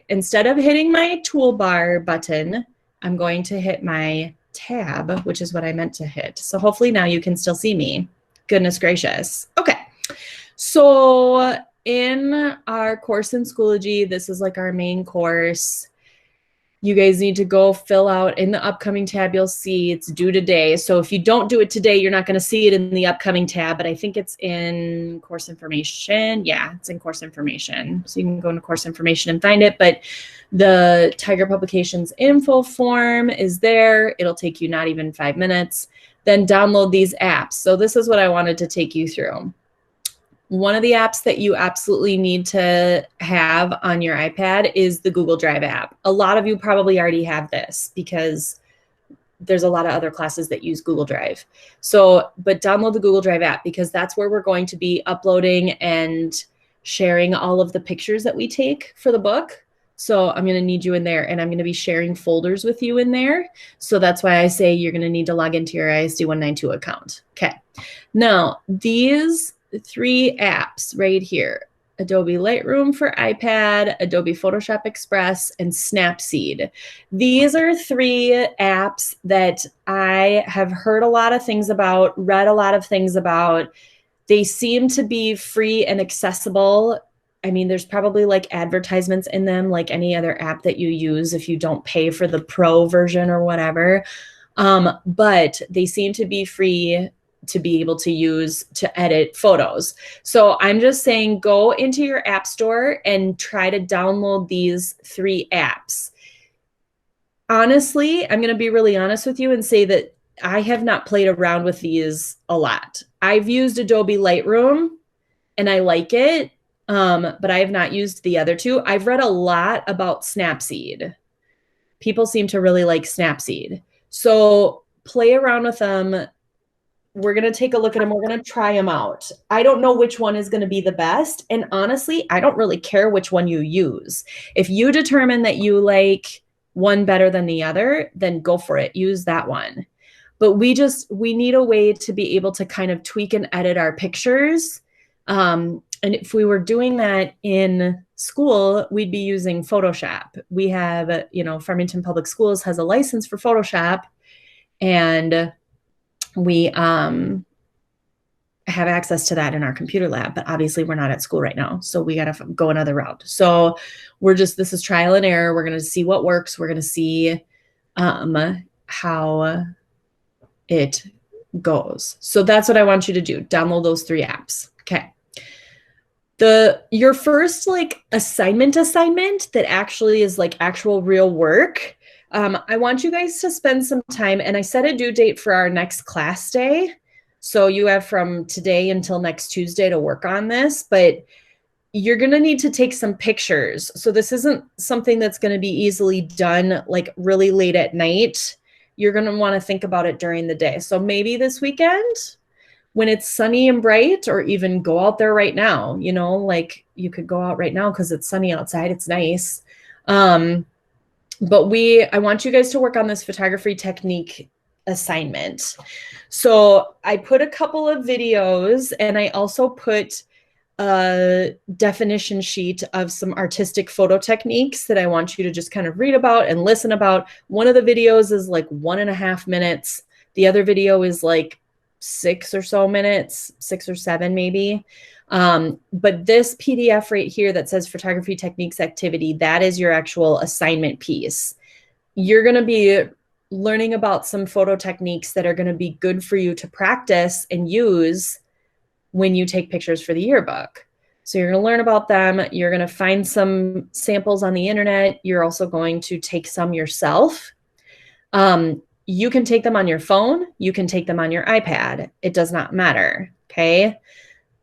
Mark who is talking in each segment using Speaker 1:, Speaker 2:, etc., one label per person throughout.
Speaker 1: instead of hitting my toolbar button, I'm going to hit my tab, which is what I meant to hit. So hopefully now you can still see me. Goodness gracious. Okay. So in our course in Schoology, this is like our main course. You guys need to go fill out in the upcoming tab. You'll see it's due today. So if you don't do it today, you're not going to see it in the upcoming tab, but I think it's in course information. Yeah, it's in course information. So you can go into course information and find it, but the Tiger Publications info form is there. It'll take you not even 5 minutes. Then download these apps. So this is what I wanted to take you through. One of the apps that you absolutely need to have on your iPad is the Google Drive app. A lot of you probably already have this because there's a lot of other classes that use Google Drive. So, but download the Google Drive app because that's where we're going to be uploading and sharing all of the pictures that we take for the book. So I'm going to need you in there, and I'm going to be sharing folders with you in there. So that's why I say you're going to need to log into your ISD 192 account. Okay. Now, these 3 apps right here: Adobe Lightroom for iPad, Adobe Photoshop Express, and Snapseed. These are 3 apps that I have heard a lot of things about, read a lot of things about. They seem to be free and accessible. I mean, there's probably like advertisements in them, like any other app that you use if you don't pay for the pro version or whatever. But they seem to be free to be able to use to edit photos. So I'm just saying, go into your app store and try to download these 3 apps. Honestly, I'm going to be really honest with you and say that I have not played around with these a lot. I've used Adobe Lightroom and I like it, but I have not used the other 2. I've read a lot about Snapseed. People seem to really like Snapseed. So play around with them. We're going to take a look at them. We're going to try them out. I don't know which one is going to be the best. And honestly, I don't really care which one you use. If you determine that you like one better than the other, then go for it. Use that one. But we need a way to be able to kind of tweak and edit our pictures. And if we were doing that in school, we'd be using Photoshop. We have, Farmington Public Schools has a license for Photoshop, and we have access to that in our computer lab, but obviously we're not at school right now. So we got to go another route. So this is trial and error. We're going to see what works. We're going to see how it goes. So that's what I want you to do. Download those 3 apps. Okay. Your first assignment that actually is like actual real work. I want you guys to spend some time, and I set a due date for our next class day. So you have from today until next Tuesday to work on this, but you're going to need to take some pictures. So this isn't something that's going to be easily done like really late at night. You're going to want to think about it during the day. So maybe this weekend when it's sunny and bright, or even go out there right now, like you could go out right now because it's sunny outside. It's nice. But I want you guys to work on this photography technique assignment. So I put a couple of videos, and I also put a definition sheet of some artistic photo techniques that I want you to just kind of read about and listen about. One of the videos is like 1.5 minutes. The other video is like 6 or so minutes, 6 or 7 maybe. But this PDF right here that says photography techniques activity, that is your actual assignment piece. You're going to be learning about some photo techniques that are going to be good for you to practice and use when you take pictures for the yearbook. So you're going to learn about them. You're going to find some samples on the internet. You're also going to take some yourself. You can take them on your phone. You can take them on your iPad. It does not matter. Okay.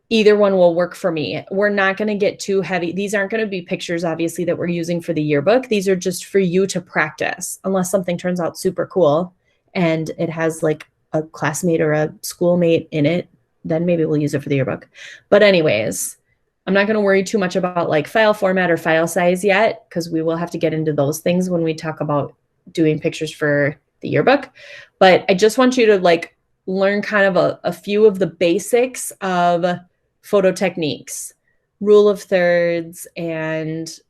Speaker 1: Either one will work for me. We're not going to get too heavy. These aren't going to be pictures, obviously, that we're using for the yearbook. These are just for you to practice, unless something turns out super cool and it has like a classmate or a schoolmate in it, then maybe we'll use it for the yearbook. But anyways, I'm not going to worry too much about like file format or file size yet, because we will have to get into those things when we talk about doing pictures for the yearbook. But I just want you to like learn kind of a few of the basics of photo techniques, rule of thirds, and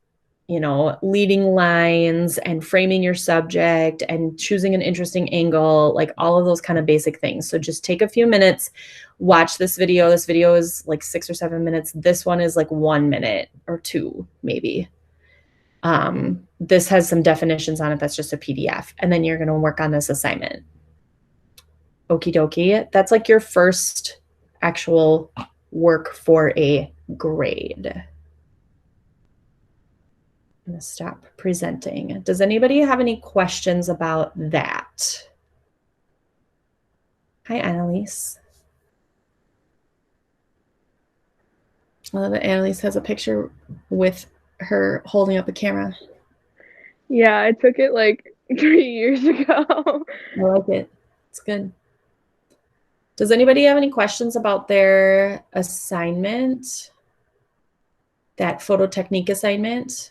Speaker 1: you know, leading lines and framing your subject and choosing an interesting angle, like all of those kind of basic things. So just take a few minutes, watch this video. This video is like 6 or 7 minutes. This one is like 1 minute or 2, maybe. This has some definitions on it. That's just a PDF. And then you're going to work on this assignment. Okie dokie. That's like your first actual work for a grade. I'm going to stop presenting. Does anybody have any questions about that? Hi, Annalise. I love that Annalise has a picture with her holding up a camera.
Speaker 2: Yeah, I took it like 3 years ago.
Speaker 1: I like it. It's good. Does anybody have any questions about their assignment? That photo technique assignment?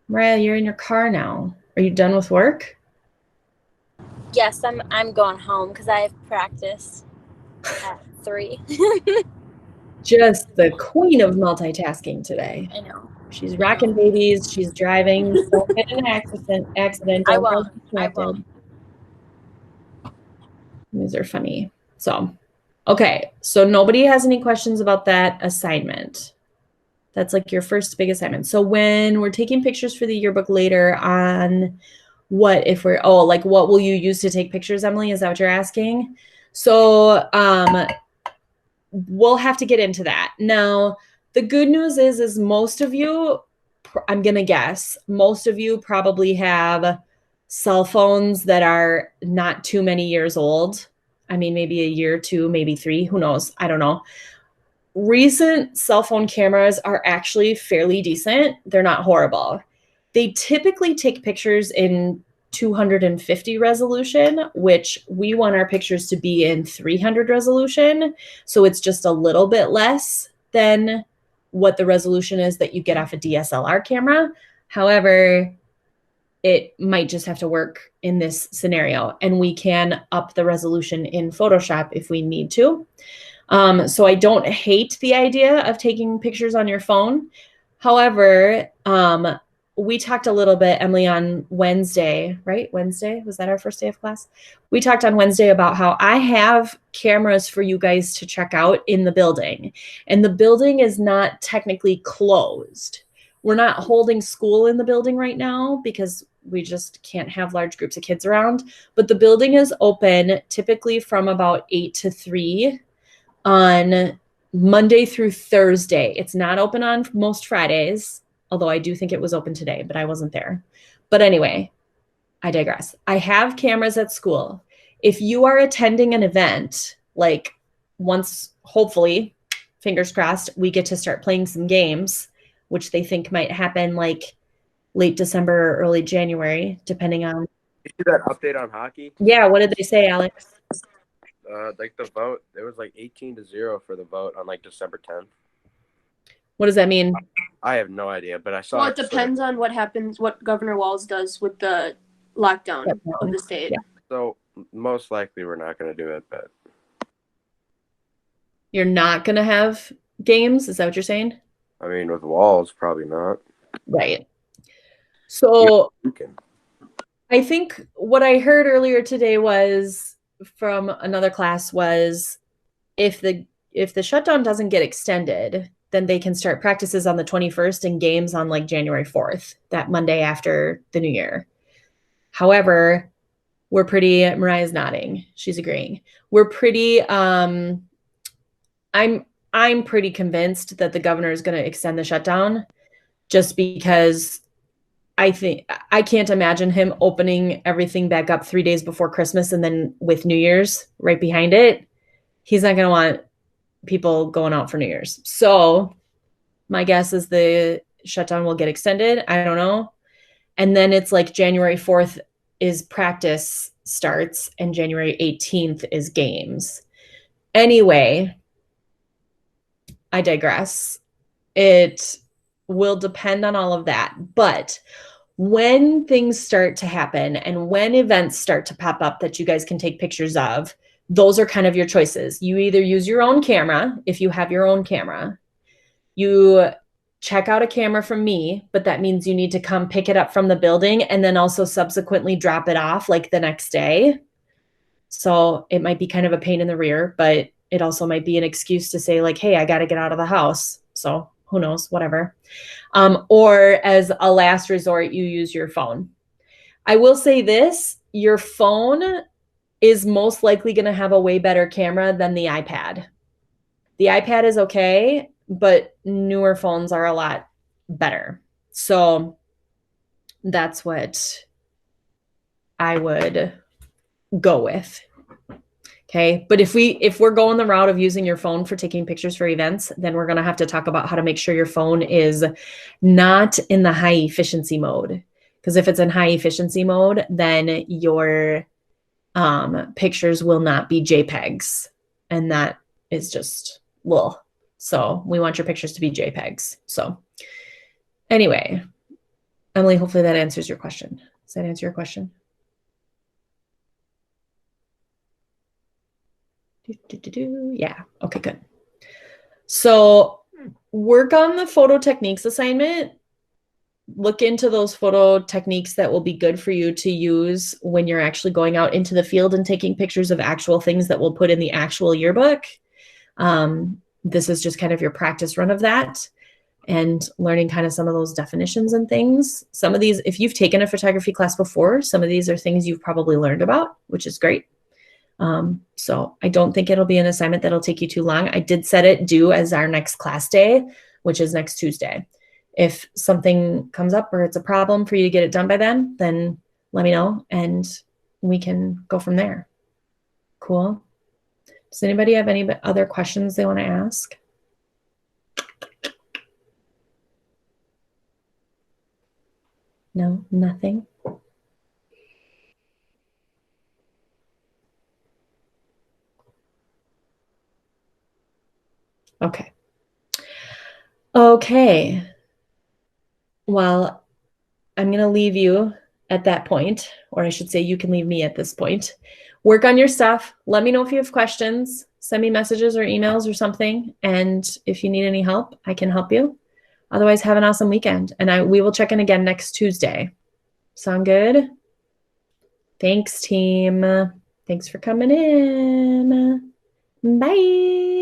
Speaker 1: Mariah, you're in your car now. Are you done with work?
Speaker 3: Yes, I'm going home because I have practice at 3.
Speaker 1: Just the queen of multitasking today.
Speaker 3: I know.
Speaker 1: She's rocking babies. She's driving. Don't get in an accident.
Speaker 3: I
Speaker 1: Don't
Speaker 3: won't.
Speaker 1: get distracted. These are funny. So, okay. So nobody has any questions about that assignment. That's like your first big assignment. So when we're taking pictures for the yearbook later on, what will you use to take pictures, Emily? Is that what you're asking? So we'll have to get into that. Now, the good news is most of you, I'm going to guess, most of you probably have cell phones that are not too many years old. I mean, maybe a year or 2, maybe 3, who knows? I don't know. Recent cell phone cameras are actually fairly decent. They're not horrible. They typically take pictures in 250 resolution, which we want our pictures to be in 300 resolution. So it's just a little bit less than what the resolution is that you get off a DSLR camera. However, it might just have to work in this scenario, and we can up the resolution in Photoshop if we need to. So I don't hate the idea of taking pictures on your phone. However, we talked a little bit, Emily, on Wednesday, right? Wednesday, was that our first day of class? We talked on Wednesday about how I have cameras for you guys to check out in the building, and the building is not technically closed. We're not holding school in the building right now because we just can't have large groups of kids around, but the building is open typically from about 8 to 3 on Monday through Thursday. It's not open on most Fridays, although I do think it was open today, but I wasn't there. But anyway, I digress. I have cameras at school. If you are attending an event, like once, hopefully, fingers crossed, we get to start playing some games, which they think might happen like late December or early January, depending on.
Speaker 4: You see that update on hockey?
Speaker 1: Yeah, what did they say, Alex?
Speaker 4: Like the vote, it was like 18-0 for the vote on like December 10th.
Speaker 1: What does that mean?
Speaker 4: I have no idea, but I saw.
Speaker 2: Well, it depends on what happens, what Governor Walz does with the lockdown of the state.
Speaker 1: Yeah.
Speaker 4: So most likely we're not going to do it, but.
Speaker 1: You're not going to have games? Is that what you're saying?
Speaker 4: I mean, with Walz, probably not.
Speaker 1: Right. So I think what I heard earlier today was from another class was if the shutdown doesn't get extended, then they can start practices on the 21st and games on like January 4th, that Monday after the new year. However, Mariah's nodding. She's agreeing. We're pretty, I'm pretty convinced that the governor is going to extend the shutdown just because I can't imagine him opening everything back up 3 days before Christmas and then with New Year's right behind it. He's not going to want people going out for New Year's. So my guess is the shutdown will get extended. I don't know. And then it's like January 4th is practice starts and January 18th is games. Anyway, I digress. It will depend on all of that. But when things start to happen and when events start to pop up that you guys can take pictures of, those are kind of your choices. You either use your own camera, if you have your own camera. You check out a camera from me, but that means you need to come pick it up from the building and then also subsequently drop it off like the next day. So it might be kind of a pain in the rear, but it also might be an excuse to say like, hey, I got to get out of the house. So who knows, whatever. Or as a last resort, you use your phone. I will say this, your phone is most likely going to have a way better camera than the iPad. The iPad is okay, but newer phones are a lot better. So that's what I would go with. Okay. But if we're going the route of using your phone for taking pictures for events, then we're going to have to talk about how to make sure your phone is not in the high efficiency mode. Because if it's in high efficiency mode, then your pictures will not be JPEGs. And that is just, well, so we want your pictures to be JPEGs. So anyway, Emily, hopefully that answers your question. Does that answer your question? Yeah. Okay, good. So work on the photo techniques assignment. Look into those photo techniques that will be good for you to use when you're actually going out into the field and taking pictures of actual things that we'll put in the actual yearbook. This is just kind of your practice run of that and learning kind of some of those definitions and things. Some of these, if you've taken a photography class before, some of these are things you've probably learned about, which is great. So I don't think it'll be an assignment that'll take you too long. I did set it due as our next class day, which is next Tuesday. If something comes up or it's a problem for you to get it done by then let me know and we can go from there. Cool. Does anybody have any other questions they want to ask? No, nothing. Okay. Okay. Well, I'm going to leave you at that point, or I should say you can leave me at this point. Work on your stuff. Let me know if you have questions. Send me messages or emails or something. And if you need any help, I can help you. Otherwise, have an awesome weekend. And we will check in again next Tuesday. Sound good? Thanks, team. Thanks for coming in. Bye.